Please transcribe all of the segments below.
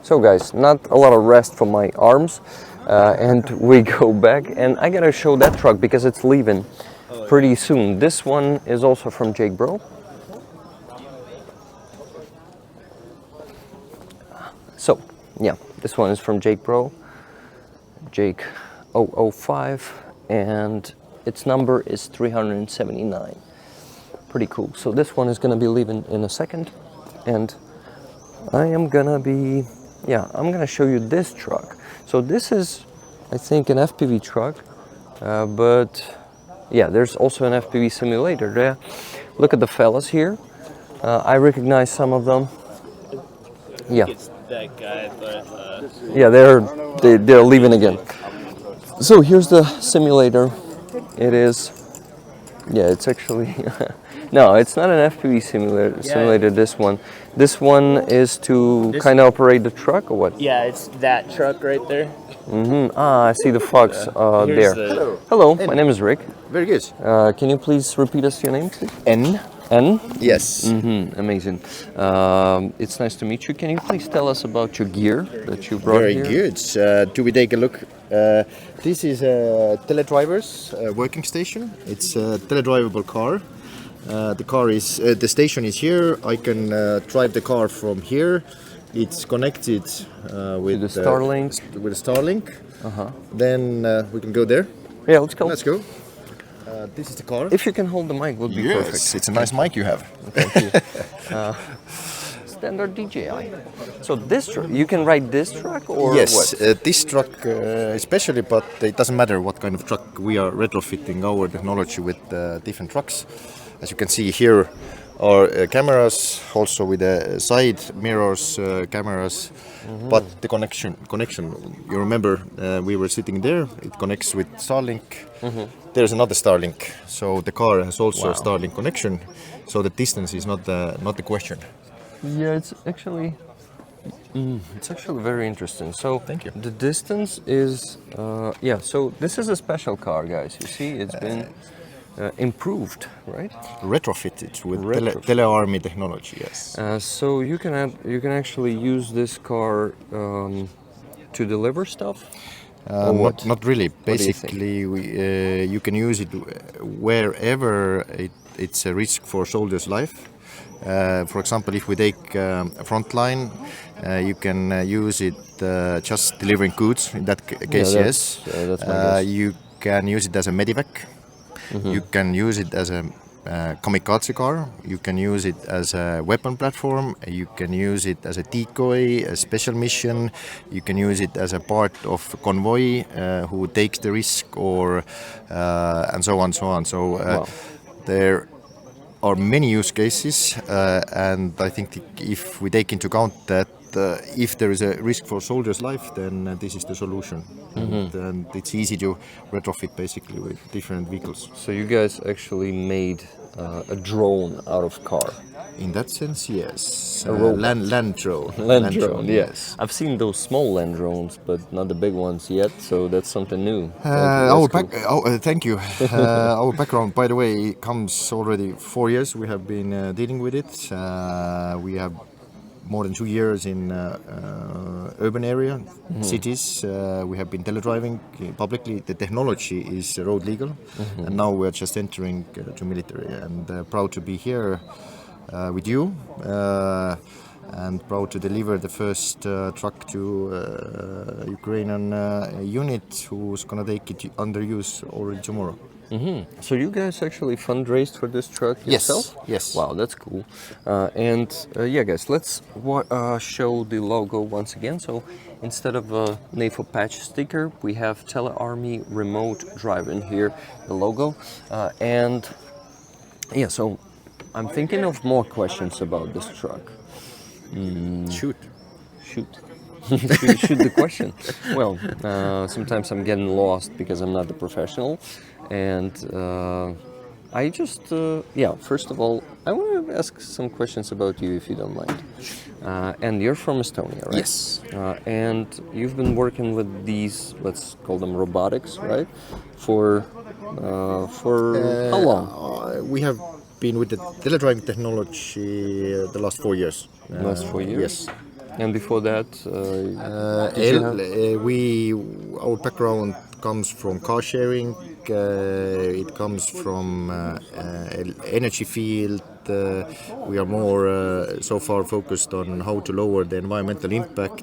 So guys, not a lot of rest for my arms, and we go back, and I gotta show that truck because it's leaving pretty soon. This one is also from Jake Bro. So yeah, this one is from Jake Bro, Jake 005, and its number is 379. Pretty cool. So this one is gonna be leaving in a second, and I am gonna be, I'm gonna show you this truck. So this is, I think, an FPV truck, but yeah, there's also an FPV simulator there. Look at the fellas here. I recognize some of them. Yeah. It's that guy, but Yeah, they're leaving again. So here's the simulator. It is, it's actually no, it's not an FPV simulator. This one is to kind of operate the truck, or what? yeah, it's that truck right there. I see the fox there. Hello, my name is Rick. Very good. Can you please repeat us your name, please? N. N? Yes. Amazing. It's nice to meet you. Can you please tell us about your gear that you brought Very here? good. Do we take a look? This is a teledriver's working station. It's a teledrivable car. The car is the station is here. I can drive the car from here. It's connected with the Starlink. With the Starlink. Then we can go there. Yeah, let's go. Let's go. This is the car. If you can hold the mic, would be perfect. It's a nice mic you have. Thank you. Standard DJI. So this you can ride this truck, or Yes, what? this truck especially, but it doesn't matter what kind of truck. We are retrofitting our technology with different trucks. As you can see here are cameras, also with the side mirrors, cameras, but the connection. You remember we were sitting there. It connects with Starlink. There's another Starlink, so the car has also a Starlink connection. So the distance is not the question. Yeah, it's actually very interesting. So Thank you. The distance is So this is a special car, guys. You see, it's been improved, right? Retrofitted with Retrofit. telearmy technology. Yes. So you can actually use this car to deliver stuff. Or what? Not really. do you think? Basically, you can use it wherever it's a risk for soldier's life. For example, if we take a front line, you can use it just delivering goods. In that case, yes. That's my guess. You can use it as a medivac. You can use it as a kamikaze car. You can use it as a weapon platform. You can use it as a decoy, a special mission. You can use it as a part of convoy who takes the risk, or and so on, so on. So there are many use cases, and I think if we take into account that if there is a risk for soldier's life, then this is the solution. And it's easy to retrofit basically with different vehicles. So you guys actually made a drone out of car. In that sense, yes. A robot. Land drone. Land drone, yeah. yes. I've seen those small land drones, but not the big ones yet. So that's something new. Thank you. Our background, by the way, comes already 4 years. We have been dealing with it. We have more than 2 years in urban area, cities. We have been teledriving publicly. The technology is road legal, and now we are just entering to military. And proud to be here with you, and proud to deliver the first truck to Ukrainian unit who's gonna take it under use already tomorrow. So you guys actually fundraised for this truck yourself? Yes. Wow, that's cool. Guys, let's show the logo once again. So instead of a NAFO patch sticker, we have Telearmy Remote Drive in here, the logo. So I'm thinking of more questions about this truck. Shoot. Shoot the question. Well, sometimes I'm getting lost because I'm not the professional, and I just first of all, I want to ask some questions about you, if you don't mind. And you're from Estonia, right? Yes. And you've been working with these, let's call them robotics, right? For how long? We have been with the teledriving technology the last 4 years. Last 4 years? Yes. And before that, did you have- Our background comes from car sharing. It comes from energy field. We are more so far focused on how to lower the environmental impact.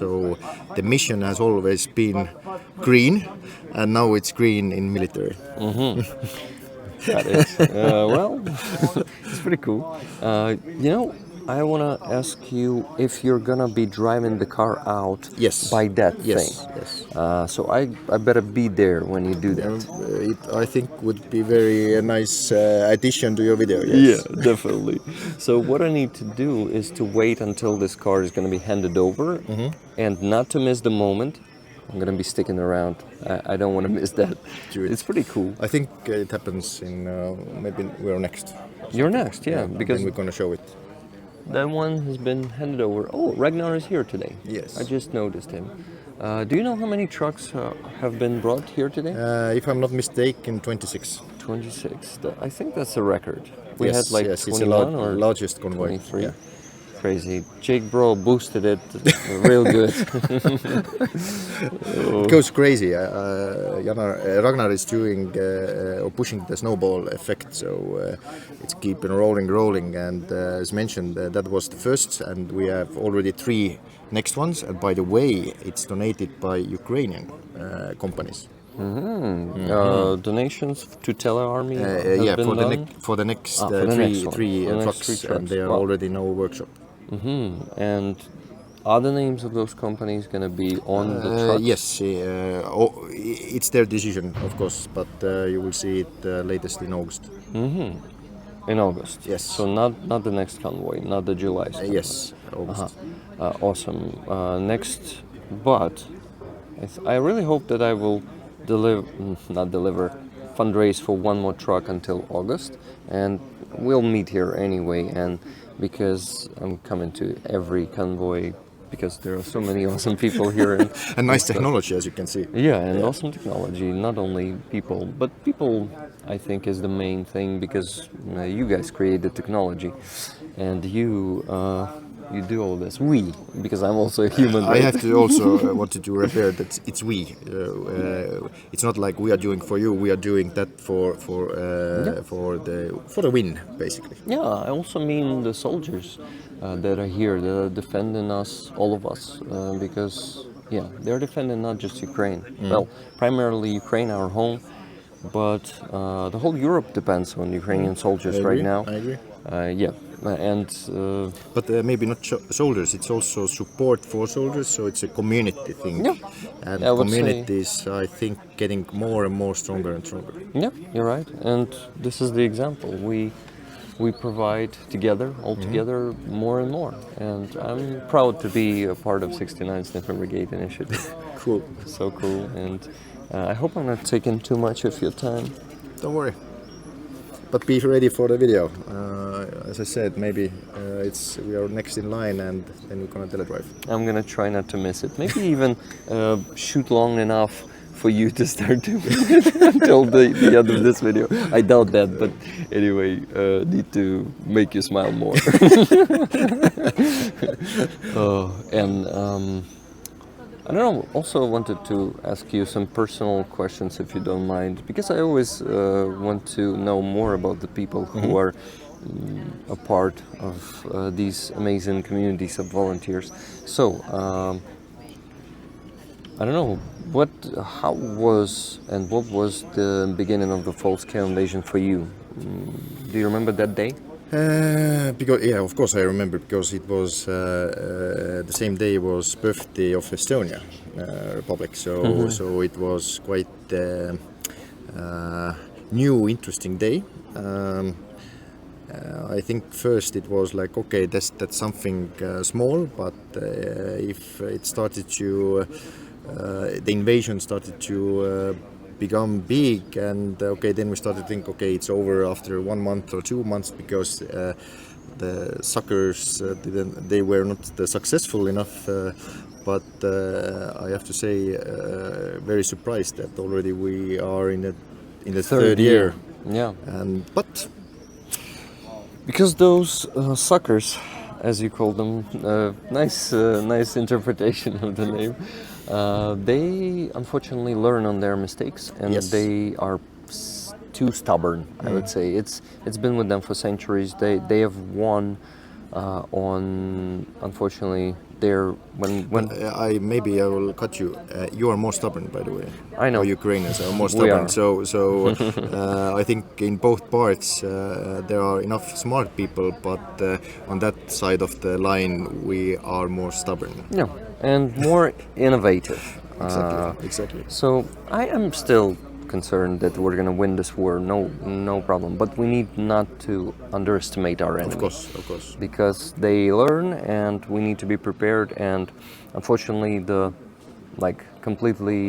So the mission has always been green, and now it's green in military. got it. Well, it's pretty cool. I want to ask you if you're gonna be driving the car out Yes. by that Yes, thing. yes. So I better be there when you do that. I think would be very nice addition to your video. Yes. Yeah, definitely. So what I need to do is to wait until this car is going to be handed over, and not to miss the moment. I'm going to be sticking around. I don't want to miss that. Do it. It's pretty cool. I think it happens in maybe we're next. You're next, yeah, And because then we're gonna show it. that one has been handed over. Oh, Ragnar is here today. Yes. I just noticed him. Do you know how many trucks have been brought here today? If I'm not mistaken, 26. 26. I think that's a record. We Yes, had like yes, it's the 21 or largest convoy. 23. Yeah. Crazy. Jake Bro boosted it real good. It goes crazy. Ragnar is doing or pushing the snowball effect, so it's keeping rolling. And as mentioned, that was the first, and we have already 3 next ones. And by the way, it's donated by Ukrainian companies. Donations to Tele Army have Yeah, been for done? for the next for the next one. three For the next trucks, 3 trucks. and they are Wow. already in our workshop. And are the names of those companies going to be on the trucks? Yes, it's their decision, of course, but you will see it latest in August. In August. Yes. So not the next convoy, not the July. Yes, August. Awesome. Next, but I really hope that I will fundraise for one more truck until August, and we'll meet here anyway. And because I'm coming to every convoy, because there are so many awesome people here. And nice technology, as you can see. Yeah, and awesome technology. Not only people, but people, I think, is the main thing, because you guys created technology, and you do all this. We, because I'm also a human. I have to also wanted to repair that it's we. It's not like we are doing for you. We are doing that for the win, basically. Yeah, I also mean the soldiers that are here, that are defending us, all of us, because they're defending not just Ukraine. Well, primarily Ukraine, our home, but the whole Europe depends on Ukrainian soldiers right now. I agree. And But maybe not soldiers. It's also support for soldiers. So it's a community thing. Yeah. And I would communities, I think, getting more and more stronger and stronger. yeah, you're right. And this is the example. We provide together, all together, more and more. And I'm proud to be a part of 69th Sniper Brigade initiative. Cool. So cool. And I hope I'm not taking too much of your time. Don't worry. But be ready for the video. As I said, maybe we are next in line, and then we're gonna teledrive. I'm gonna try not to miss it. Maybe even shoot long enough for you to start doing it until the end of this video. I doubt that, but anyway, need to make you smile more. I don't know, also wanted to ask you some personal questions, if you don't mind, because I always want to know more about the people who are a part of these amazing communities of volunteers. So, I don't know, what was the beginning of the full-scale invasion for you? Do you remember that day? Because of course I remember, because it was the same day was birthday of Estonia Republic, so it was quite new, interesting day. I think first it was like, okay, that's something small, but if it started to the invasion started to become big, and then we started to think, okay, it's over after 1 month or 2 months, because the suckers they were not successful enough, but I have to say very surprised that already we are in the third year. Yeah, But because those suckers as you call them. Nice interpretation of the name. They unfortunately learn on their mistakes, and Yes. they are too stubborn. I would say it's been with them for centuries. They have won on, unfortunately, their when I will cut you. You are more stubborn, by the way. I know. Or Ukrainians are more We stubborn. are. So I think in both parts there are enough smart people, but on that side of the line we are more stubborn. yeah, and more innovative. Exactly. So I am still concerned that we're gonna win this war. No problem. But we need not to underestimate our enemy. Of course. Because they learn, and we need to be prepared. And unfortunately, the completely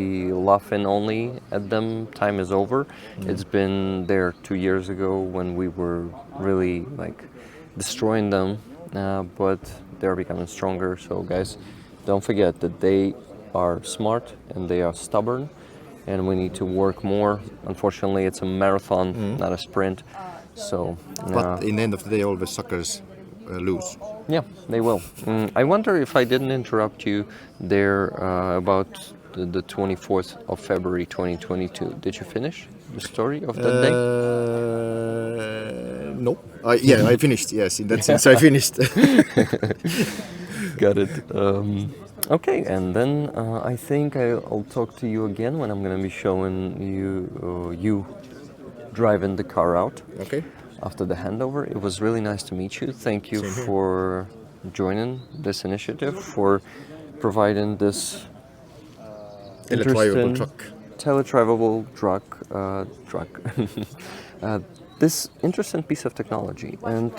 laughing only at them time is over. It's been there 2 years ago when we were really destroying them, but they're becoming stronger. So guys, don't forget that they are smart and they are stubborn, and we need to work more. Unfortunately, it's a marathon, not a sprint. So But in the end of the day, always suckers lose. yeah, they will. I wonder if I didn't interrupt you there about the 24th of February 2022. Did you finish the story of that day? No. I finished. Yes, in that sense, I finished. Got it. Okay, and then I think I'll talk to you again when I'm going to be showing you driving the car out. Okay. After the handover. It was really nice to meet you. Thank you for joining this initiative, for providing this Teledrivable truck. Teledrivable truck. This interesting piece of technology. And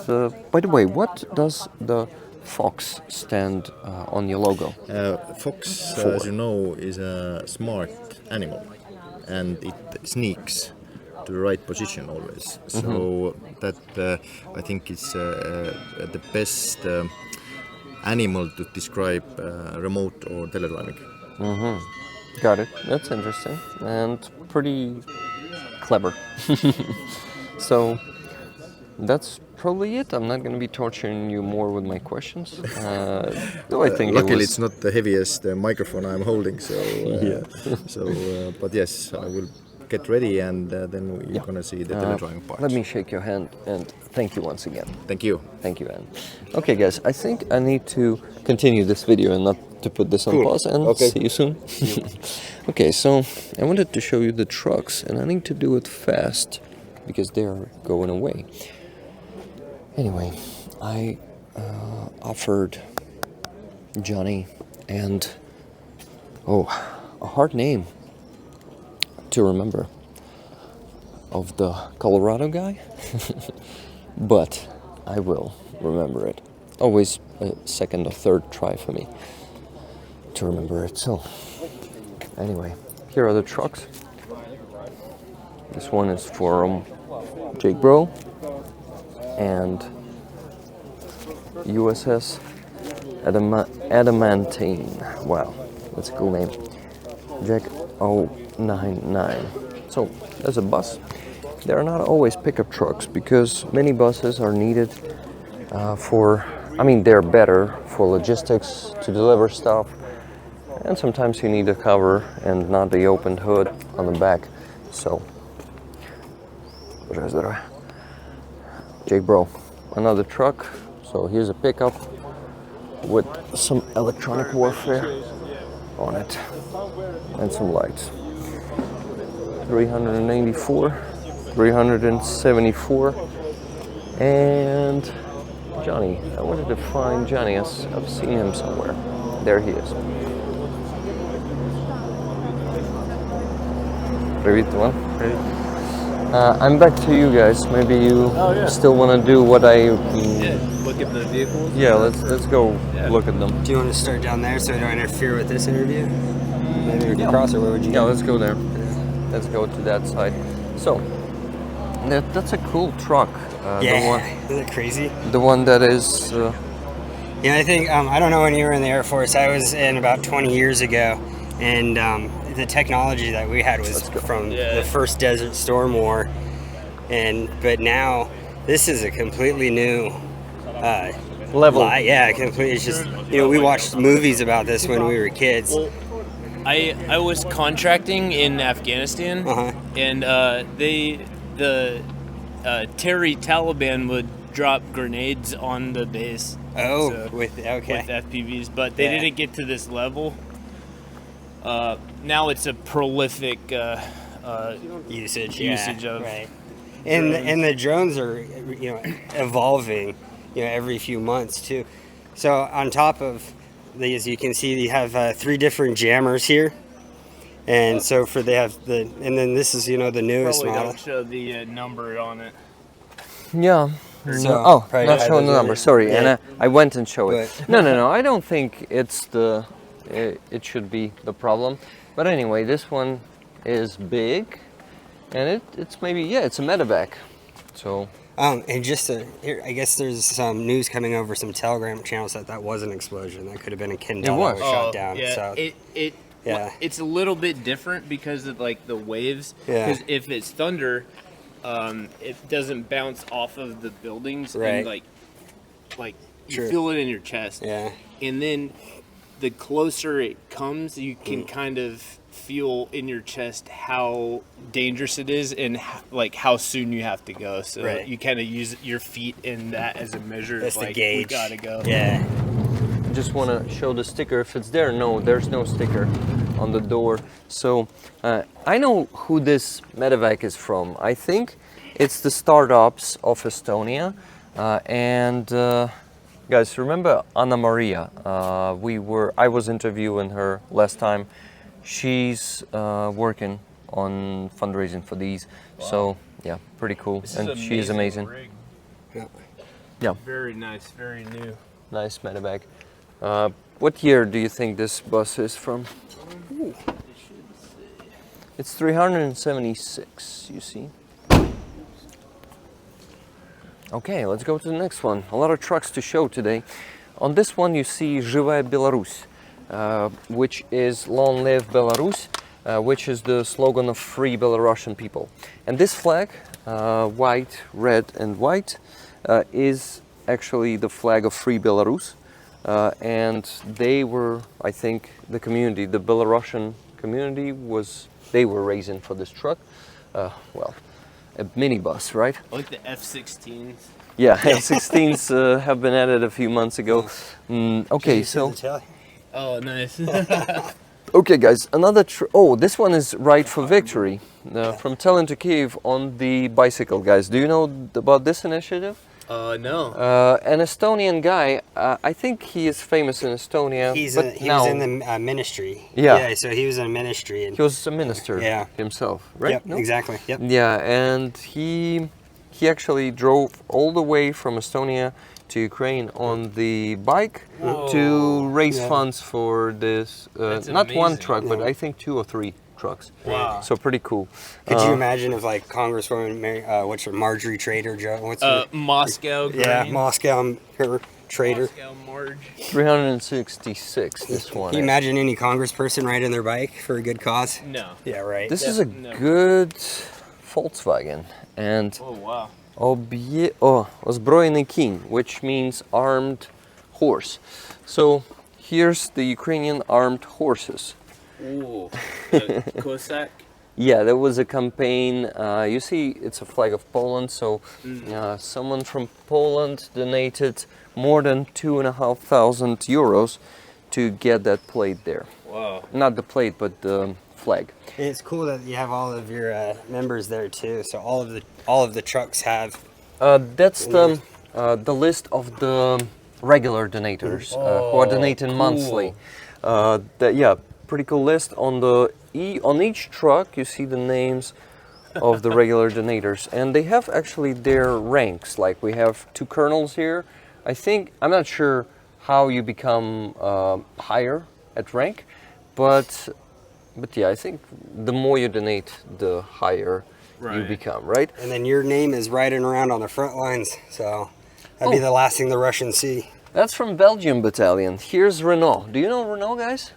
by the way, what does the fox stand on your logo? Fox, as you know, is a smart animal, and it sneaks to the right position always. So that I think is the best animal to describe remote or teledriving. Got it. That's interesting and pretty clever. So that's probably it. I'm not going to be torturing you more with my questions. Though I think Luckily, it's not the heaviest microphone I'm holding. So but yes, I will get ready, and then you're gonna see the teledriving part. Let me shake your hand and thank you once again. Thank you. Thank you, Anne. Okay, guys, I think I need to continue this video and not to put this on pause, and see you soon. Okay, so I wanted to show you the trucks, and I need to do it fast because they are going away. Anyway, I offered Johnny and a hard name to remember of the Colorado guy, but I will remember it. Always a second or third try for me to remember it. So anyway, here are the trucks. This one is from Jake Bro and USS Adamantine. Wow, that's a cool name. Jack 099. So there's a bus. They are not always pickup trucks because many buses are needed they're better for logistics, to deliver stuff, and sometimes you need a cover and not the opened hood on the back. So Jake Bro, another truck. So here's a pickup with some electronic warfare on it and some lights. 384, 374, and Johnny. I wanted to find Johnny. I've seen him somewhere. There he is. Привіт, Иван. I'm back to you guys. Maybe you still want to do what I... Look at the vehicles? Yeah, let's go look at them. Do you want to start down there so I don't interfere with this interview? Maybe we can cross, or where would you Yeah, go? let's go there. Let's go to that side. So, that's a cool truck. Isn't it crazy? The one that is... Yeah, I think, I don't know when you were in the Air Force. I was in about 20 years ago, and the technology that we had was from the first Desert Storm War, but now this is a completely new level. Yeah, completely. It's just, you know, we watched movies about this when we were kids. Well, I was contracting in Afghanistan, and the Terry Taliban would drop grenades on the base. Oh, with okay. with FPVs, but they didn't get to this level. Now it's a prolific usage of right. And the drones are, you know, evolving, you know, every few months too. So on top of these, you can see you have 3 different jammers here, and so they have and then this is, you know, the newest probably model. don't show the number on it. Yeah. So, not showing the number. Sorry, Yeah. and I went and showed it. But- No. I don't think it's it should be the problem. But anyway, this one is big, and it's maybe it's a medevac. So. And just here, I guess there's some news coming over some Telegram channels that was an explosion. That could have been a Kindle that was shot down. Yeah, So it's a little bit different because of like the waves. Yeah. Because if it's thunder, it doesn't bounce off of the buildings, Right. and like you Sure. feel it in your chest. Yeah. And then the closer it comes, you can kind of feel in your chest how dangerous it is and like how soon you have to go. So Right. you kind of use your feet in that as a measure. That's of the like, gauge. we gotta go. Yeah. Just want to show the sticker if it's there. No, there's no sticker on the door. So I know who this medevac is from. I think it's the startups of Estonia. And guys, remember Anna Maria? I was interviewing her last time. She's working on fundraising for these. Wow. So yeah, pretty cool. And she's amazing. Rig. Yeah. Very nice, very new. Nice medevac. What year do you think this bus is from? It's 376, you see. Okay, let's go to the next one. A lot of trucks to show today. On this one you see Живая Беларусь, which is Long Live Belarus, which is the slogan of Free Belarusian People. And this flag, white, red and white, is actually the flag of Free Belarus. And they were, I think, the community, the Belarusian community they were raising for this truck. Well, a minibus, right? Like the F-16s. Yeah, F-16s have been added a few months ago. Okay, so... Oh, nice. Okay, guys, another... this one is Ride for Victory, from Tallinn to Kiev on the bicycle, guys. Do you know about this initiative? No. An Estonian guy, I think he is famous in Estonia. He now, was in the ministry. Yeah. So he was in a ministry. And he was a minister himself, right? Yep, No? exactly. Yep. Yeah, and he actually drove all the way from Estonia to Ukraine on the bike to raise funds for this. Not one amazing. truck, but I think 2 or 3 trucks. Wow. So pretty cool. Could you imagine if like Congresswoman Marjorie Trader Joe? What's her? Moscow. Yeah, Green. Moscow Trader. Moscow Marge. 366, this one. Can you imagine any congressperson riding their bike for a good cause? No. Yeah, right. This is a good Volkswagen. And Oh wow. Озброєний кінь, which means armed horse. So here's the Ukrainian armed horses. Ooh. Cossack. Yeah, there was a campaign. You see, it's a flag of Poland. So someone from Poland donated more than 2,500 euros to get that plate there. Wow. Not the plate, but the flag. It's cool that you have all of your members there too. So all of the trucks have. That's the list of the regular donators who are donating monthly. Pretty cool list. On each truck you see the names of the regular donators, and they have actually their ranks. Like we have 2 colonels here. I'm not sure how you become higher at rank, but yeah, I think the more you donate, the higher you become, right? And then your name is riding around on the front lines, so that'd be the last thing the Russians see. That's from Belgium battalion. Here's Renault. Do you know Renault, guys?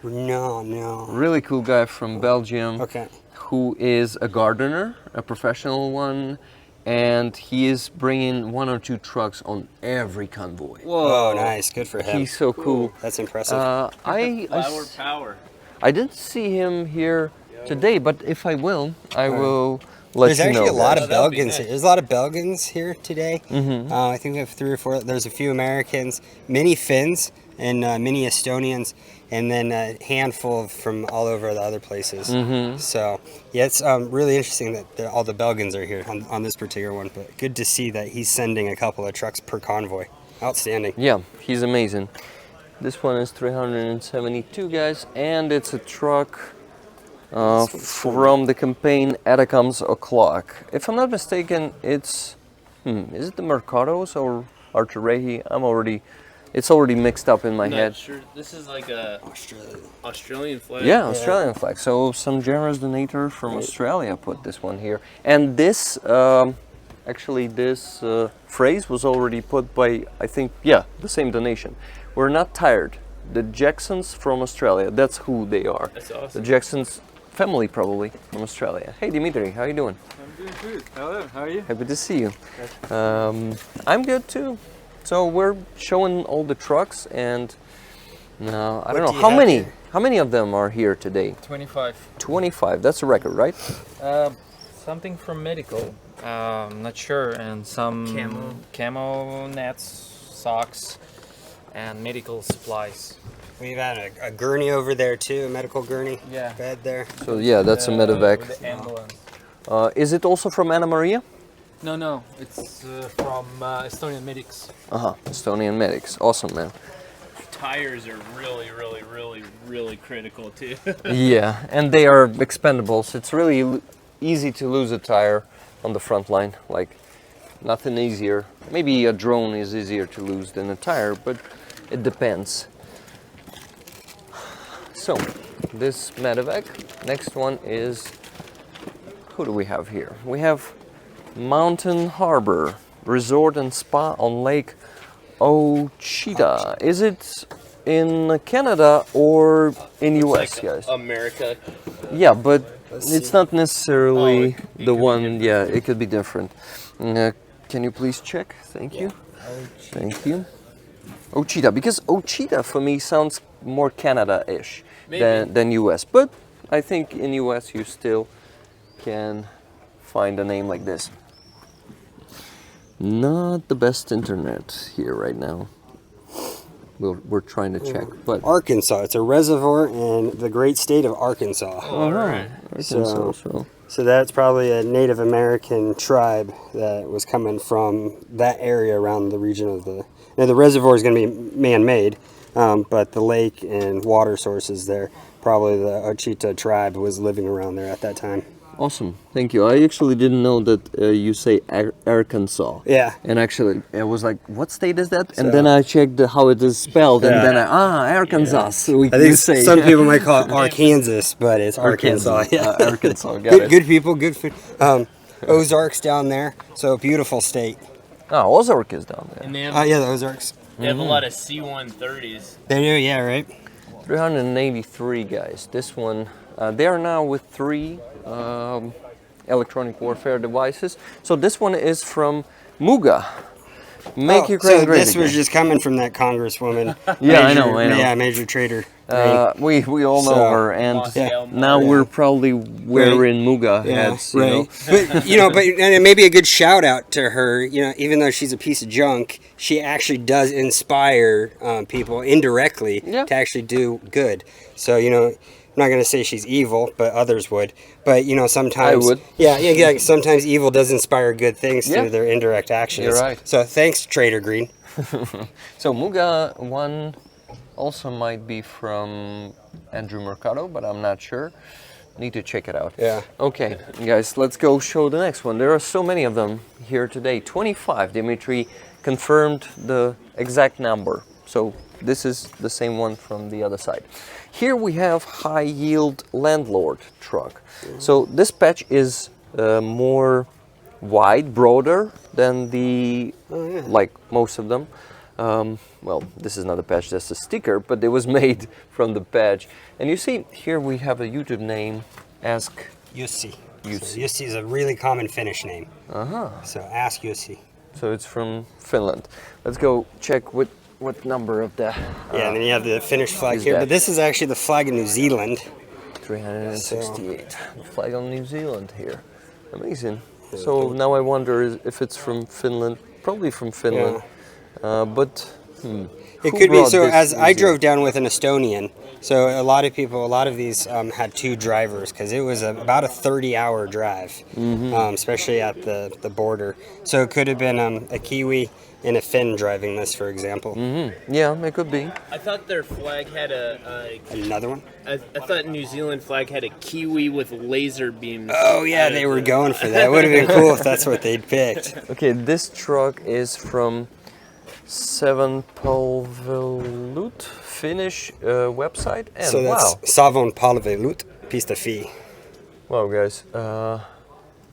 No. Really cool guy from Belgium. Okay. Who is a gardener, a professional one, and he is bringing 1 or 2 trucks on every convoy. Oh, nice. Good for him. He's so cool. That's impressive. Flower power. I didn't see him here today, but if I will, I will let There's you know. actually a lot guys. of That'd be Belgians nice. here. There's a lot of Belgians here today. I think we have 3 or 4. There's a few Americans, many Finns, and many Estonians, and then a handful from all over the other places. So, yeah, it's really interesting that all the Belgians are here on this particular one. But good to see that he's sending a couple of trucks per convoy. Outstanding. Yeah, he's amazing. This one is 372, guys, and it's a truck from the campaign Atacams O'Clock. If I'm not mistaken, it's is it the Mercados or Arturehi? It's already mixed up in my Not head. sure. This is like a Australian flag. Yeah, Australian flag. So some generous donator from Australia put this one here, and this actually this phrase was already put by, I think, the same donation. We're not tired. The Jacksons from Australia. That's who they are. That's awesome. The Jacksons family probably from Australia. Hey Dimitri, how you doing? I'm doing good. Hello, how are you? Happy to see you. I'm good too. So we're showing all the trucks, and I don't do know you how have many. here? How many of them are here today? 25. 25. That's a record, right? Something from medical. Not sure. And some camo nets, socks, and medical supplies. We've had a gurney over there too, a medical gurney Yeah. bed there. So yeah, that's a medevac. With the ambulance. Is it also from Anna Maria? No, it's from Estonian medics. Estonian medics. Awesome, man. Tires are really critical too. Yeah, and they are expendables. It's really easy to lose a tire on the front line. Like, nothing easier. Maybe a drone is easier to lose than a tire, but it depends. So, this medevac. Next one is, who do we have here? We have Mountain Harbor Resort and Spa on Lake Ochita. Is it in Canada or in US, guys? America. Yeah, but it's not necessarily Oh, it the could be one. Yeah, it could be different. Can you please check? Thank you. Thank you. Ochita, because Ochita for me sounds more Canada-ish than US. But I think in US you still can find a name like this. Not the best internet here right now. We're trying to check, but Arkansas. It's a reservoir in the great state of Arkansas. All right. So that's probably a Native American tribe that was coming from that area around the region of the. Now the reservoir is going to be man-made, but the lake and water sources there, probably the Ochita tribe was living around there at that time. Awesome, thank you. I actually didn't know that you say Arkansas. Yeah. And actually, I was like, what state is that? And then I checked how it is spelled, and then Arkansas. So we I think say some people might call it Arkansas, but it's Arkansas. Yeah. Arkansas, got it. Good people, good food. Ozarks down there, so beautiful state. Oh, Ozark is down there. And they have, Yeah, the Ozarks. they have a lot of C-130s. They do, yeah, right? 383 guys. This one, they are now with 3 electronic warfare devices. So this one is from Muga. Make Ukraine so great this was again. just coming from that congresswoman. Yeah, I Major- know. Yeah, Major Trader. We all know So- her, and Yeah. now we're probably wearing Muga heads. You know? But and maybe a good shout out to her. Even though she's a piece of junk, she actually does inspire people indirectly Yeah. to actually do good. So I'm not gonna say she's evil, but others would. But sometimes I would. Yeah. Sometimes evil does inspire good things Yeah. through their indirect actions. You're right. So thanks, Trader Green. So Muga one also might be from Andrew Mercado, but I'm not sure. Need to check it out. Yeah. Okay, guys, let's go show the next one. There are so many of them here today. 25. Dimitri confirmed the exact number. So this is the same one from the other side. Here we have high yield landlord truck. So this patch is more wide, broader than the like most of them. Well, this is not a patch, that's a sticker, but it was made from the patch. And you see here we have a YouTube name, Ask Yussi. Jussi. Jussi is a really common Finnish name. Uh-huh. So ask Jussi. So it's from Finland. Let's go check what number of the... Yeah, and then you have the Finnish flag is here, that? but this is actually the flag of New Zealand. 368. Flag of New Zealand here. Amazing. So now I wonder if it's from Finland. Probably from Finland. But It who could be. brought So this as I museum? drove down with an Estonian, so a lot of these had two drivers because it was about a 30-hour drive, especially at the border. So it could have been a Kiwi and a Finn driving this, for example. Yeah, it could be. I thought their flag had Another one? I thought New Zealand flag had a kiwi with laser beams. Oh yeah, they were going for that. It would have been cool if that's what they'd picked. Okay, this truck is from Savonpalvelut Finnish website. And So that's Savonpalvelut.fi. wow, guys,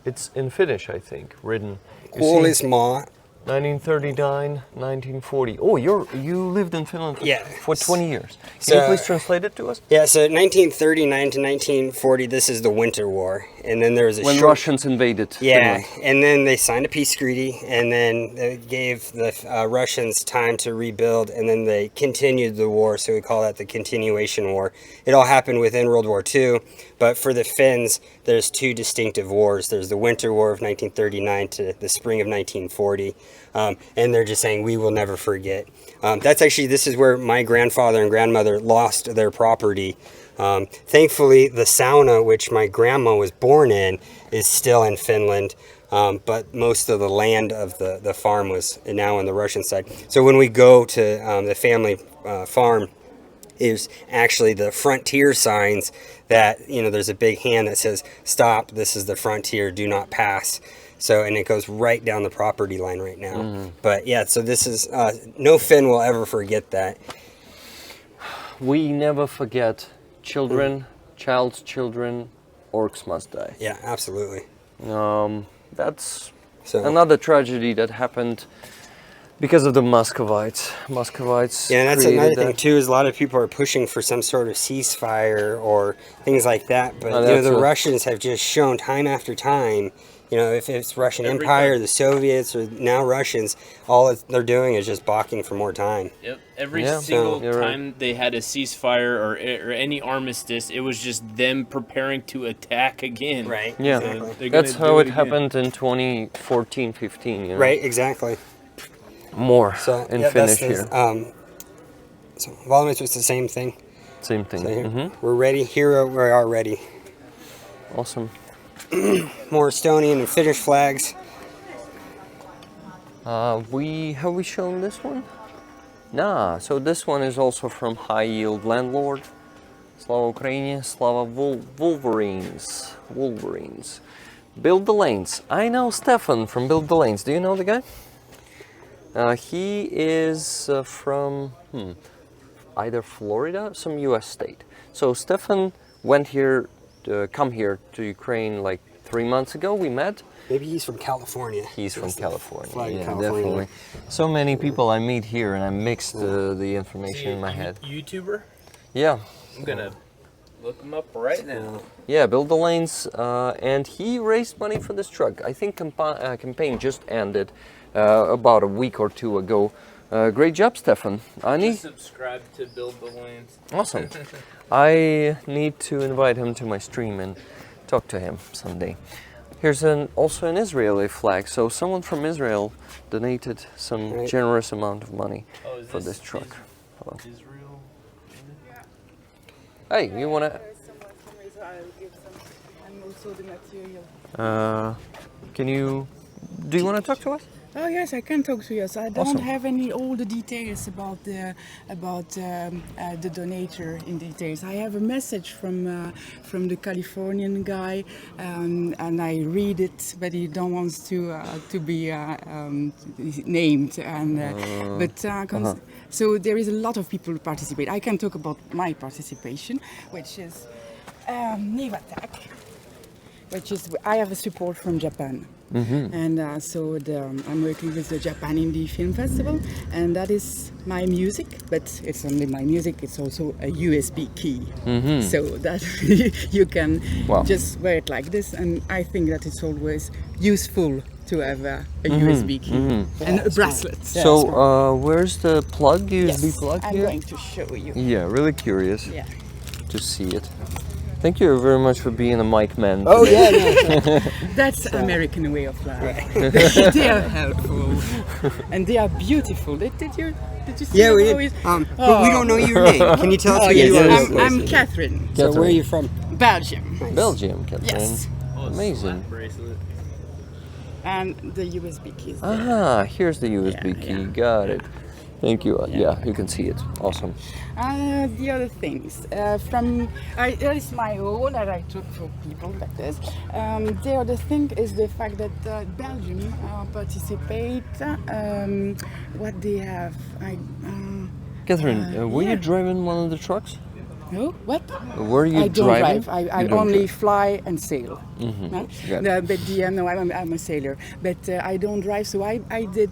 it's in Finnish, I think, written. You see, Huolismaa. 1939, 1940. Oh, you lived in Finland for 20 years. Can you So- please translate it to us? Yeah, so 1939 to 1940, this is the Winter War. And then there was a When short... Russians invaded Yeah, Finland. and then they signed a peace treaty, and then they gave the Russians time to rebuild, and then they continued the war, so we call that the continuation war. It all happened within World War II, but for the Finns, there's two distinctive wars. There's the Winter War of 1939 to the spring of 1940, and they're just saying, we will never forget. This is where my grandfather and grandmother lost their property. Thankfully, the sauna, which my grandma was born in, is still in Finland, but most of the land of the farm was now on the Russian side. So when we go to the family farm, is actually the frontier signs that, there's a big hand that says, stop, this is the frontier, do not pass. So, and it goes right down the property line right now. But yeah, so this is, no Finn will ever forget that. We never forget children, child's children, orcs must die. Yeah, absolutely. That's So another tragedy that happened because of the Muscovites. yeah, and that's created another thing that. too, is a lot of people are pushing for some sort of ceasefire or things like that. But that's the a- Russians have just shown time after time, if it's Russian Every Empire, time. the Soviets, or now Russians, all they're doing is just balking for more time. Yep. Every Yeah. single You're right. time they had a ceasefire or any armistice, it was just them preparing to attack again. Right. Yeah, Exactly. They're that's gonna how do it again. happened in 2014, 15. Right. Exactly. More So in yeah, Finnish that's here. So Valmis was the same thing. Same thing. So here, Mhm. we're ready. Here we are ready. Awesome. More Estonian and Finnish flags. Have we shown this one? Nah. So this one is also from High Yield Landlord. Slava Ukraine, Slava Wolverines. Wolverines. Build the Lanes. I know Stefan from Build the Lanes. Do you know the guy? He is from either Florida, some U.S. state. So Stefan went here, come here to Ukraine like 3 months ago. We met. Maybe he's from California. He's from That's the California. flag of Yeah, California. definitely. So many people I meet here, and I mix the information in my head. YouTuber? Yeah, I'm gonna look them up right now. yeah. Build the Lanes, and he raised money for this truck. I think campaign just ended about a week or two ago. Great job, Stefan. Ani, Subscribe to Build the Lanes. awesome. I need to invite him to my stream and talk to him someday. Here's also an Israeli flag. So someone from Israel donated some Right. generous amount of money Oh, is for this truck. Israel? Hey, you wanna? Someone from Israel give some, and also the material. Can you? Do you want to talk to us? Oh yes, I can talk to you. So I don't Awesome. have all the details about the donator in details. I have a message from the Californian guy, and I read it, but he don't want to be named. And so there is a lot of people who participate. I can talk about my participation, which is Nevatek. which is I have a support from Japan. And so I'm working with the Japan Indie Film Festival, and that is my music, but it's only my music, it's also a USB key. So that you can Wow. just wear it like this, and I think that it's always useful to have a USB key and a bracelet. So where's the plug, USB Yes, plug I'm here? going to show you. Yeah, really curious Yeah. to see it. Thank you very much for being a mic man. Oh today. yeah, That's American way of life. They are helpful and they are beautiful. Did you see yeah. We how did. it- But we don't know your name. Can you tell us who you yes, are? yes. I'm Catherine, So where are you from? Belgium, Belgium, Catherine. Yes. Amazing. Bracelet. and the USB keys. Ah, here's the USB Yeah, key. yeah. Got it. Thank you. Yeah, you can see it. Awesome. The other things that is my own that I took for people like this. The other thing is the fact that Belgium participate. What they have, Catherine, were yeah. you driving one of the trucks? no what? Were you I don't driving? drive. I You don't only drive. fly and sail. No? Yeah. No, but no, I'm a sailor. But I don't drive. So I did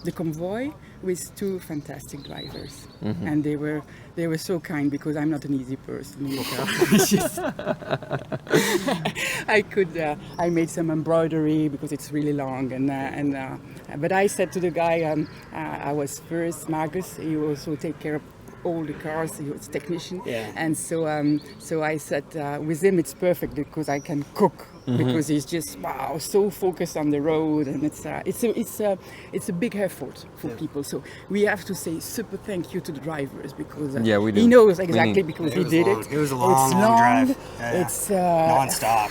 the convoy with two fantastic drivers, and they were so kind because I'm not an easy person in the car. It's just- I made some embroidery because it's really long, but I said to the guy, I was first, Marcus. He also take care of all the cars. He was technician, and so I said with him it's perfect because I can cook because he's just so focused on the road, and it's a big effort for people. So we have to say super thank you to the drivers because Yeah, we do. he knows We exactly need- because It he was did long. it. It was a It's long, long drive. Yeah. It's Non-stop.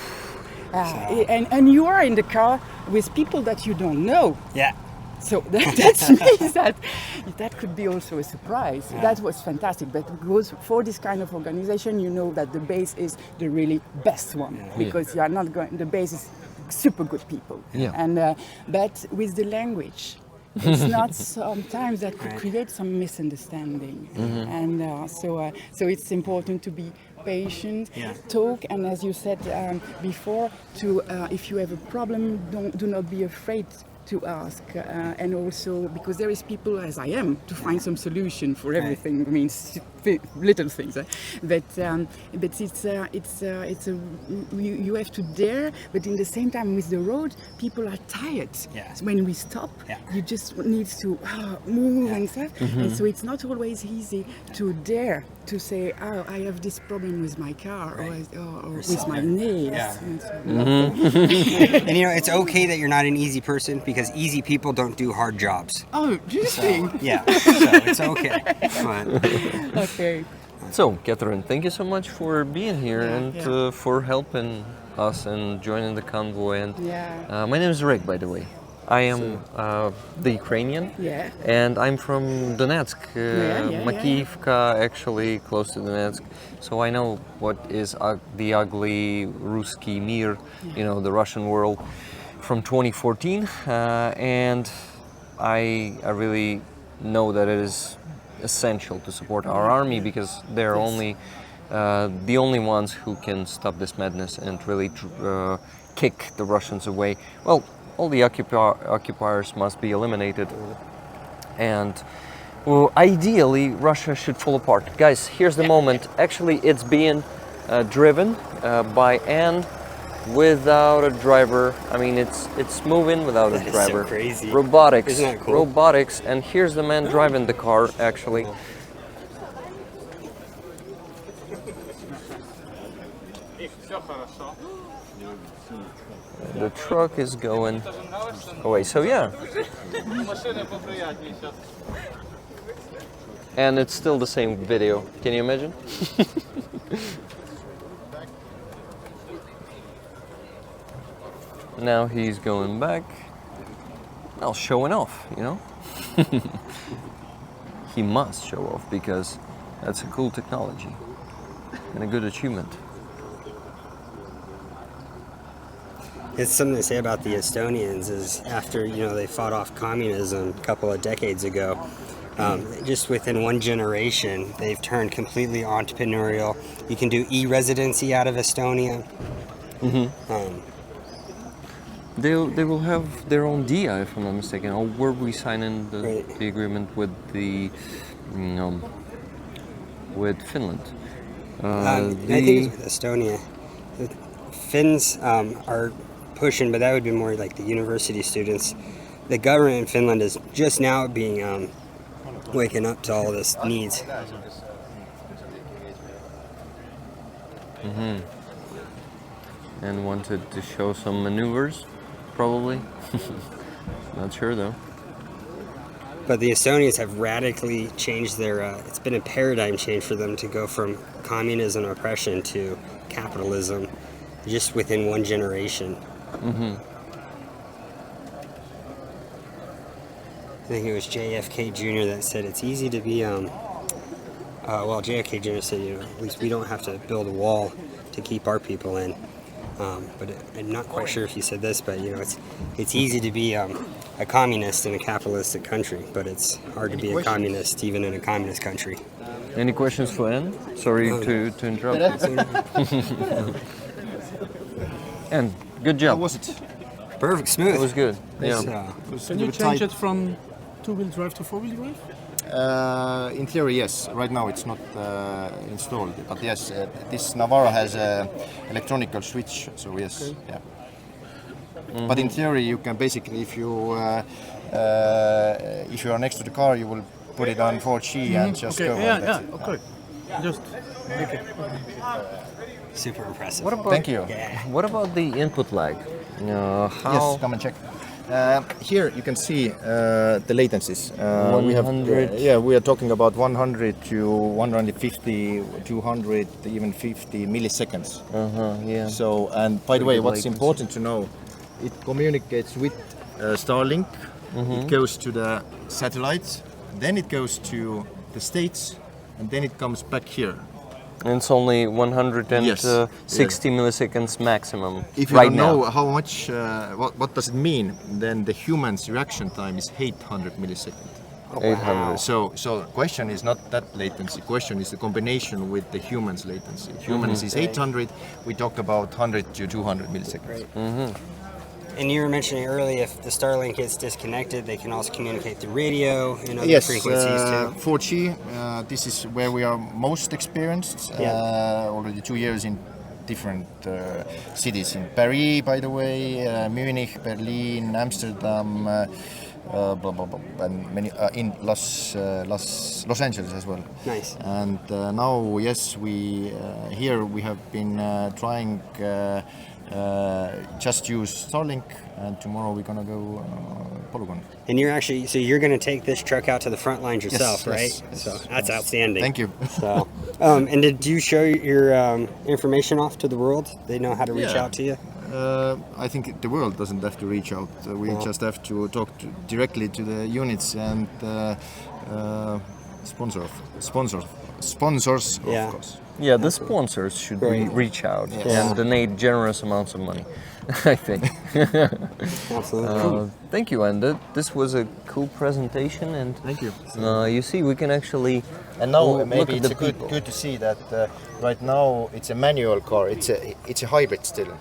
and you are in the car with people that you don't know. Yeah. So that means that could be also a surprise. That was fantastic. But because for this kind of organization, you know that the base is the really best one because you are not going. The base is super good people. Yeah. And but with the language, it's not sometimes that could create some misunderstanding. And so it's important to be patient, talk, and as you said before, to if you have a problem, do not be afraid to ask, and also because there is people as I am to find some solution for everything. I mean, little things, but you have to dare. But in the same time, with the road, people are tired. Yes. When we stop, you just need to move and stuff, and so it's not always easy to dare to say, "Oh, I have this problem with my car or with my nails." Yeah. And so, And you know, it's okay that you're not an easy person because easy people don't do hard jobs. Oh, do you think? Yeah, so it's okay. But Okay. So, Catherine, thank you so much for being here and yeah. for helping us and joining the convoy. And Yeah. my name is Rick, by the way. I am the Ukrainian, Yeah. and I'm from Donetsk, yeah. Makivka, actually close to Donetsk. So I know what is the ugly Ruski Mir, you know, the Russian world, from 2014, and I really know that it is essential to support our army because they're only the only ones who can stop this madness and really kick the Russians away. Well, all the occupiers must be eliminated, and well, ideally Russia should fall apart. Guys, here's the moment. Actually, it's being driven by Anne without a driver. I mean, it's moving without a That is so driver. crazy. Robotics. Isn't that cool? Robotics, and here's the man driving the car. Actually. The truck is going away. So yeah. And it's still the same video. Can you imagine? Now he's going back. Well, showing off, you know? He must show off because that's a cool technology and a good achievement. it's something to say about the Estonians is after, you know, they fought off communism a couple of decades ago, Just within one generation, they've turned completely entrepreneurial. You can do e-residency out of Estonia. They will have their own DI, if I'm not mistaken. Or were we signing Right. the agreement with the with Finland? I think it's with Estonia. The Finns are pushing, but that would be more like the university students. The government in Finland is just now being waking up to all this needs. And wanted to show some maneuvers, probably. Not sure though. But the Estonians have radically changed their. It's been a paradigm change for them to go from communism and oppression to capitalism, just within one generation. I think it was JFK Jr. that said it's easy to be. Well, JFK Jr. said, at least we don't have to build a wall to keep our people in. But I'm not quite sure if he said this, but it's easy to be a communist in a capitalistic country, but it's hard to be a communist even in a communist country. Any questions for Anne? Sorry to interrupt you. And good job. How was it? Perfect, smooth. It was good. Yeah. Can you change it from two-wheel drive to four-wheel drive? In theory, yes. Right now it's not installed, but yes, this Navara has a electronical switch, so yes, yeah. But in theory, you can basically, if you are next to the car, you will put it on 4G and just go. Yeah, and that's it. okay. Just make it. Super impressive. What about Thank you. What about the input lag? How Yes, come and check. Here you can see the latencies. We have, 100. we are talking about 100 to 150, 200, even 50 milliseconds. yeah. So, and by the way, good what's latency. important to know, it communicates with Starlink. It goes to the satellites, then it goes to the States, and then it comes back here. And it's only 160 milliseconds maximum. If you right don't know now. how much, what does it mean, then the human's reaction time is 800 milliseconds. 800. So question is not that latency. Question is the combination with the human's latency. Humans is 800. We talk about 100 to 200 milliseconds. And you were mentioning earlier, if the Starlink gets disconnected, they can also communicate through radio and other frequencies too. 4G. This is where we are most experienced. Already 2 years in different cities. In Paris, by the way, Munich, Berlin, Amsterdam, blah, blah, blah, and many in Los Angeles as well. Nice. And now, yes, we here we have been trying. Just use Starlink, and tomorrow we're gonna go Polygon. And you're going to take this truck out to the front lines yourself, Yes, right? yes, So that's yes. outstanding. Thank you. So, and did you show your information off to the world? They know how to reach Yeah. out to you? I think the world doesn't have to reach out. We just have to talk directly to the units and sponsors, Yeah. of course. Yeah, the sponsors should reach out and donate generous amounts of money, I think. Absolutely. Thank you, and this was a cool presentation. And Thank you. you see, we can actually And now look maybe at it's the people. good to see that right now it's a manual car. It's a hybrid still.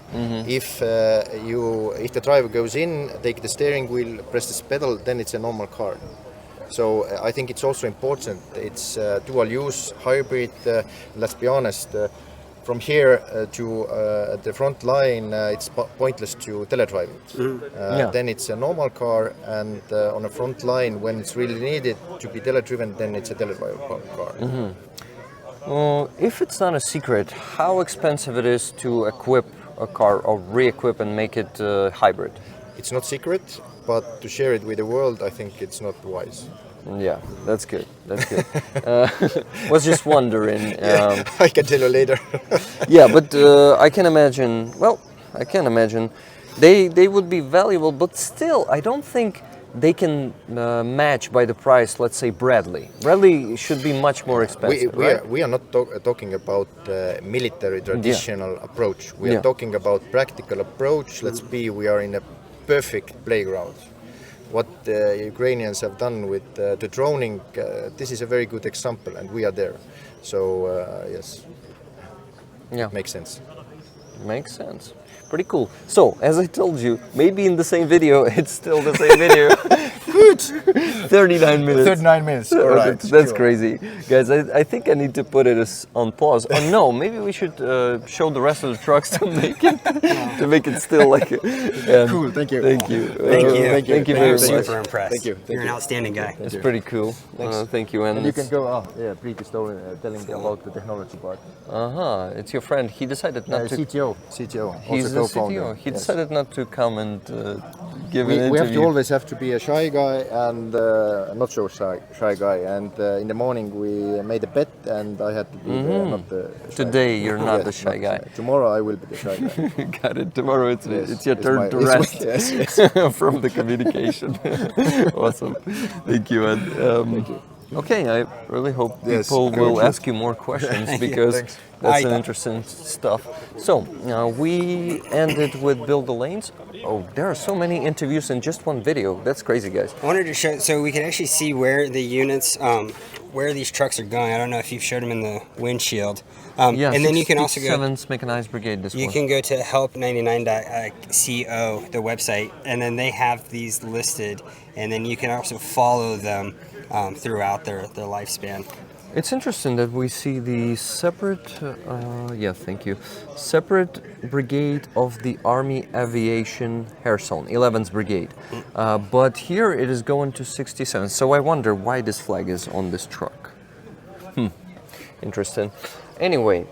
If the driver goes in, take the steering wheel, press this pedal, then it's a normal car. So I think it's also important. It's dual use, hybrid. Let's be honest. From here to the front line, it's pointless to teledrive it. Then it's a normal car, and on a front line, when it's really needed to be teledriven, then it's a teledrive car. If it's not a secret, how expensive it is to equip a car or re-equip and make it hybrid? It's not secret, but to share it with the world, I think it's not wise. Yeah, that's good. That's good. Was just wondering. I can tell you later. Yeah, but I can imagine. Well, I can imagine they would be valuable, but still, I don't think they can match by the price. Let's say Bradley. Bradley should be much more expensive, right? We are not talking about military traditional approach. We Yeah. are talking about practical approach. We are in a perfect playground. what the Ukrainians have done with the droning, this is a very good example, and we are there. So yes, Yeah. makes sense. Makes sense. Pretty cool. So, as I told you, maybe in the same video, it's still the same video. Good! 39 minutes. 39 minutes. Oh, All right. that's sure. crazy. Guys, I think I need to put it on pause. Or no, maybe we should show the rest of the trucks to make it still like it. Cool, thank you. Thank you. Thank you. Thank you I'm very much. super impressed. Thank you. You're an outstanding guy. It's pretty cool. Thank you. And you it's- can go, brief story telling about the technology part. It's your friend. He decided not to. CTO, He's also the co-founder. CTO. He Yes. decided not to come and give an We interview. have to always have to be a shy guy and not so shy guy. And in the morning we made a bet, and I had to be not the shy. Today you're not Yes, the shy guy. Tomorrow I will be the shy guy. Got it. Tomorrow it's your it's turn my- to it's my- rest yes, yes. from the communication. Awesome. Thank you, Ed. Okay, I really hope Yes, people good. will ask you more questions because Thanks. that's an interesting stuff. So we ended with Build the Lanes. Oh, there are so many interviews in just one video. That's crazy, guys. I wanted to show, so we can actually see where the units, where these trucks are going. I don't know if you've showed them in the windshield. Yeah, and then you can also go. 7's Mechanized Brigade. This You one. can go to help99.co, the website, and then they have these listed, and then you can also follow them throughout their lifespan. It's interesting that we see the separate, thank you, separate brigade of the Army Aviation Kherson, 11th Brigade. But here it is going to 67. So I wonder why this flag is on this truck. Interesting. Anyway,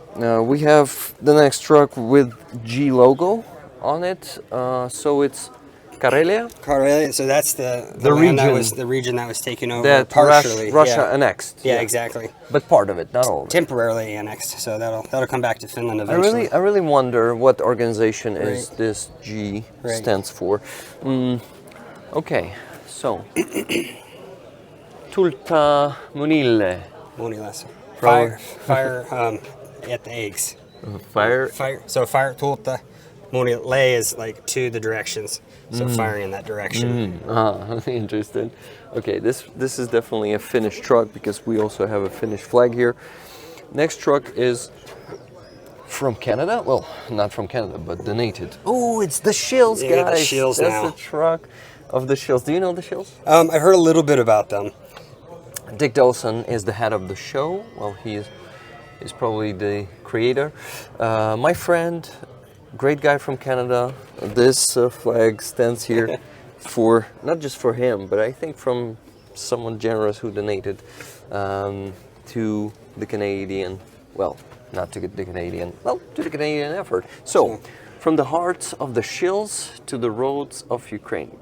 we have the next truck with G logo on it. So it's Karelia. Karelia, so that's the region. land that was the region that was taken over That partially. Russia annexed. Yeah, exactly. But part of it, not all of it. Temporarily annexed, so that'll come back to Finland eventually. I really wonder what organization is Right. this G Right. stands for. Okay, so Tulta Munille. Monilas. From- Fire at the eggs. Fire. Fire tulta. Monile is like to the directions. So firing in that direction. Interesting. Okay, this is definitely a Finnish truck because we also have a Finnish flag here. Next truck is from Canada. Well, not from Canada, but donated. Oh, it's the Shills, Yeah, guys. the Shills That's now. the truck of the Shills. Do you know the Shills? I've heard a little bit about them. Dick Dawson is the head of the show. Well, he is probably the creator. My friend, great guy from Canada. This flag stands here for, not just for him, but I think from someone generous who donated to the Canadian, well, not to the Canadian, well, to the Canadian effort. So, from the hearts of the Shills to the roads of Ukraine.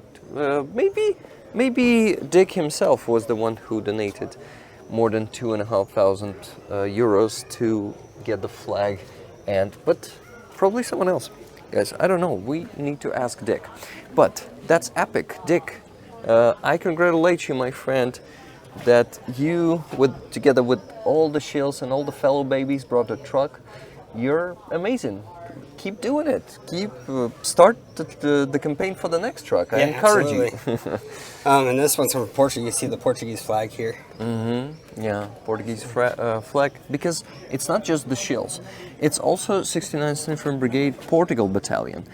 Maybe Dick himself was the one who donated more than 2,500 euros to get the flag, but probably someone else. Guys, I don't know. We need to ask Dick. But that's epic, Dick. I congratulate you, my friend, that you, together with all the Shills and all the fellow babies, brought a truck. You're amazing. Keep doing it. Start the campaign for the next truck. I encourage you. And this one's from Portugal. You see the Portuguese flag here. Yeah, Portuguese flag, because it's not just the Shills. It's also 69th Infantry Brigade Portugal Battalion.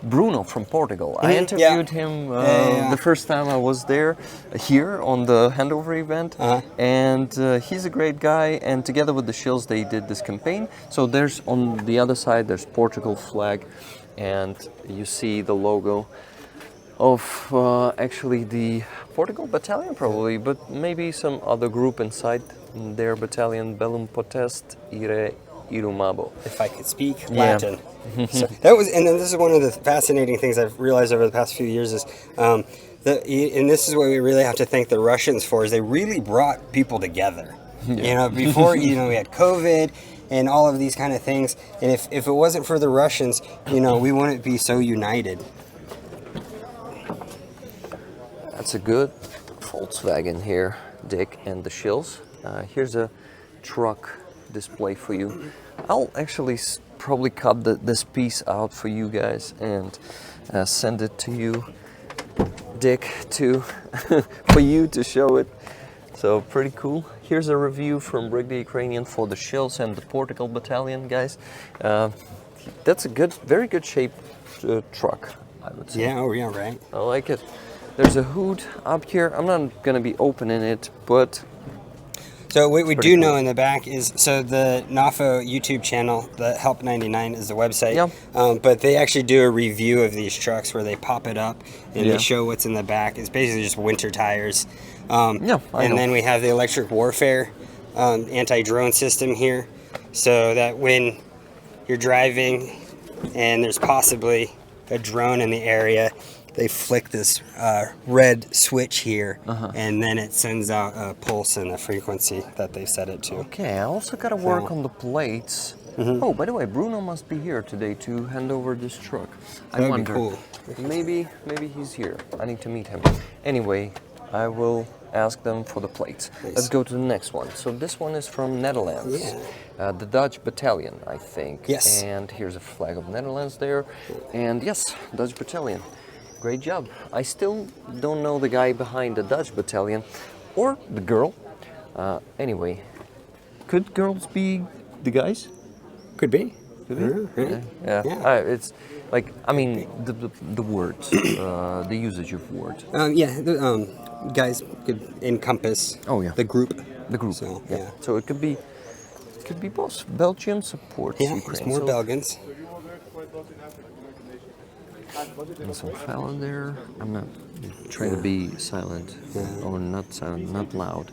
Bruno from Portugal. I interviewed him the first time I was there, here on the handover event, and he's a great guy. And together with the Shills, they did this campaign. So there's on the other side, there's Portugal flag, and you see the logo of actually the Portugal battalion probably, but maybe some other group inside their battalion, Bellum Potest Ire Irumabo. If I could speak Latin. So that was, and then this is one of the fascinating things I've realized over the past few years is, and this is what we really have to thank the Russians for, is they really brought people together. You know, before, we had COVID and all of these kind of things, and if it wasn't for the Russians, we wouldn't be so united. That's a good Volkswagen here, Dick and the Shills. Here's a truck display for you. I'll actually probably cut this piece out for you guys and send it to you. dick to for you to show it. So pretty cool. Here's a review from Rick the Ukrainian for the Shells and the Portugal Battalion, guys. That's a good, very good shaped truck, I would say. Yeah, oh yeah, right. I like it. There's a hood up here. I'm not gonna be opening it, but So what we do cool. know in the back is, so the NAFO YouTube channel, the Help 99 is the website. Yeah. But they actually do a review of these trucks where they pop it up and Yeah. they show what's in the back. It's basically just winter tires. Yeah, I know. And then we have the electric warfare anti-drone system here, so that when you're driving and there's possibly a drone in the area, they flick this red switch here, and then it sends out a pulse and a frequency that they set it to. okay. I also gotta work on the plates. Oh, by the way, Bruno must be here today to hand over this truck. I That'd be wonder. cool. Maybe he's here. I need to meet him. Anyway, I will ask them for the plates. Let's go to the next one. So this one is from Netherlands. Yeah. The Dutch Battalion, I think. Yes. And here's a flag of Netherlands there. And yes, Dutch Battalion. Great job. I still don't know the guy behind the Dutch Battalion or the girl. Anyway, could girls be the guys? Could be. Yeah. Yeah. It's like, I mean, the words, the usage of words. The guys could encompass. Oh, yeah. The group. The group. So yeah. yeah. So it could be both. Belgium supports Yeah, Ukraine. it's more So- Belgians. And some fella there. I'm not trying to be silent or not silent, not loud,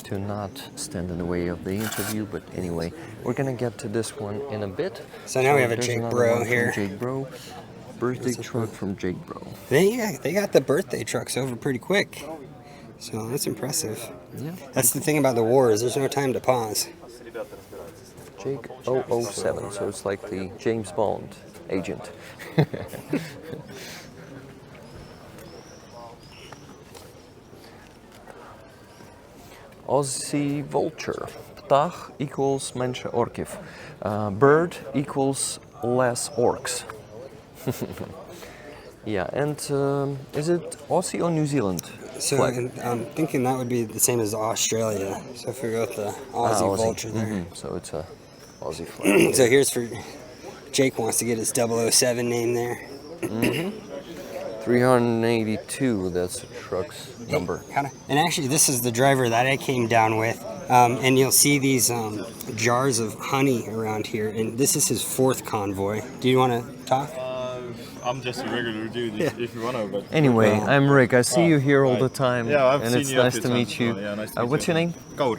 to not stand in the way of the interview. But anyway, we're gonna get to this one in a bit. So now we have a there's Jake another Bro one from here. Jake Bro, birthday truck from Jake Bro. They got the birthday trucks over pretty quick. So that's impressive. Yeah. That's the thing about the war is there's no time to pause. Jake 007. So it's like the James Bond agent. Aussie vulture. Ptah equals menше orkiv. Bird equals less orcs. Yeah, and is it Aussie or New Zealand So flag? and I'm thinking that would be the same as Australia. So if we go with the Aussie vulture there. Mhm. So it's a Aussie flag. So here's for Jake wants to get his 007 name there. 382, that's the truck's number. And actually, this is the driver that I came down with. And you'll see these jars of honey around here. And this is his 4th convoy. Do you want to talk? I'm just a regular dude if you want to. But Anyway, I'm Rick. I see you here all the time. Yeah, I've and seen it's you a nice few to times meet you. as well. Yeah, nice to meet What's you. your name? Kaur.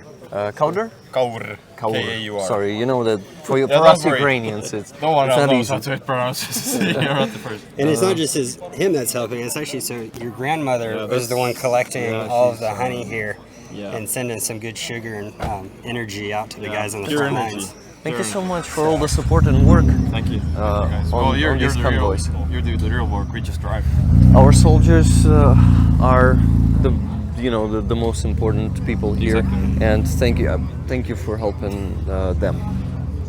Kauder? Kaur. K-A-U-R. Sorry, you know that for you, Yeah, for us don't worry. Ukrainians, it's No one it's else not knows easy. how to pronounce it. You're not the first. And it's not just him that's helping. It's actually so your grandmother was the one collecting all of the honey here and sending some good sugar and energy out to the guys on the Pure front energy. lines. Thank you so much for all the support and work. Thank you. on- Guys. Well, you're on these the real. convoys. You do the real work. We just drive. Our soldiers are the most important people here, Exactly. and thank you for helping them.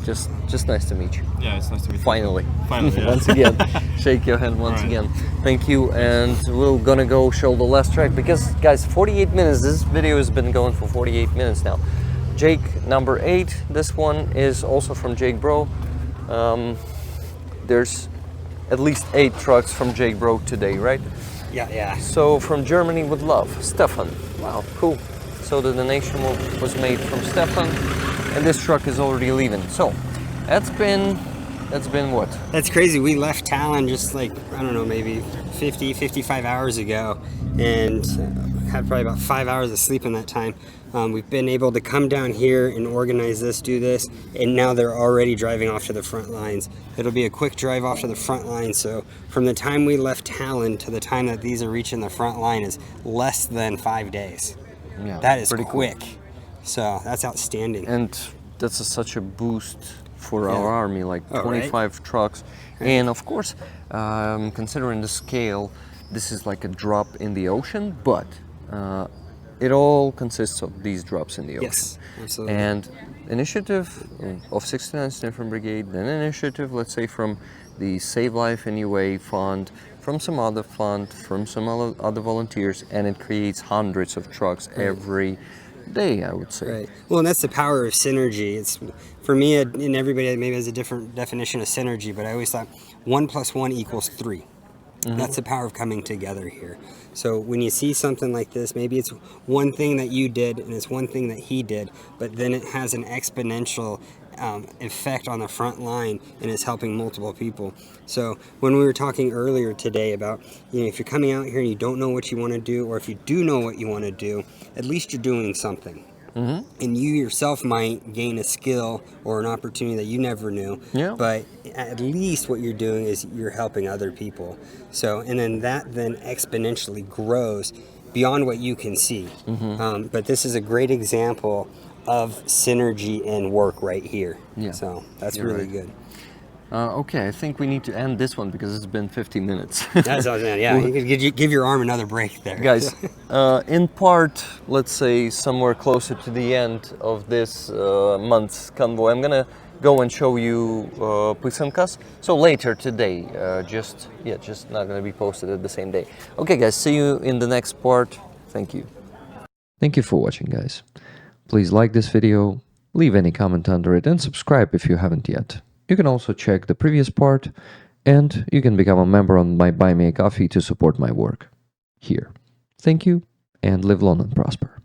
Just nice to meet you. Yeah, it's nice to meet you. Finally. Finally, yeah. Once again, shake your hand once Alright. again. Thank you, and we're gonna go show the last track because, guys, 48 minutes. This video has been going for 48 minutes now. Jake number 8. This one is also from Jake Bro. There's at least 8 trucks from Jake Bro today, right? Yeah. So from Germany with love, Stefan. Wow, cool. So the donation was made from Stefan, and this truck is already leaving. So that's been what? That's crazy. We left Tallinn just like, I don't know, maybe 50, 55 hours ago and had probably about 5 hours of sleep in that time. We've been able to come down here and organize this, do this, and now they're already driving off to the front lines. It'll be a quick drive off to the front line. So from the time we left Tallinn to the time that these are reaching the front line is less than 5 days. Yeah, That is pretty quick. cool. So that's outstanding. And that's such a boost for our army, like Oh, 25 trucks. And of course, considering the scale, this is like a drop in the ocean, but it all consists of these drops in the ocean. Yes, absolutely. And initiative of 69th Infantry Brigade, then initiative, let's say, from the Save Life in UA Fund, from some other fund, from some other volunteers, and it creates hundreds of trucks every day, I would say. Right. Well, and that's the power of synergy. It's for me, and everybody maybe has a different definition of synergy, but I always thought 1 + 1 = 3. That's the power of coming together here. So when you see something like this, maybe it's one thing that you did and it's one thing that he did, but then it has an exponential effect on the front line and it's helping multiple people. So when we were talking earlier today about, if you're coming out here and you don't know what you want to do, or if you do know what you want to do, at least you're doing something. And you yourself might gain a skill or an opportunity that you never knew. Yeah. But at least what you're doing is you're helping other people. So, and then that then exponentially grows beyond what you can see. But this is a great example of synergy and work right here. Yeah. So that's You're really right. good. Okay, I think we need to end this one because it's been 50 minutes. That's what I'm saying. Yeah, you could give your arm another break there. Guys, in part, let's say somewhere closer to the end of this month's convoy, I'm gonna go and show you Pysankas. So later today, just not gonna be posted at the same day. Okay, guys, see you in the next part. Thank you. Thank you for watching, guys. Please like this video, leave any comment under it, and subscribe if you haven't yet. You can also check the previous part, and you can become a member on my Buy Me a Coffee to support my work here. Thank you, and live long and prosper.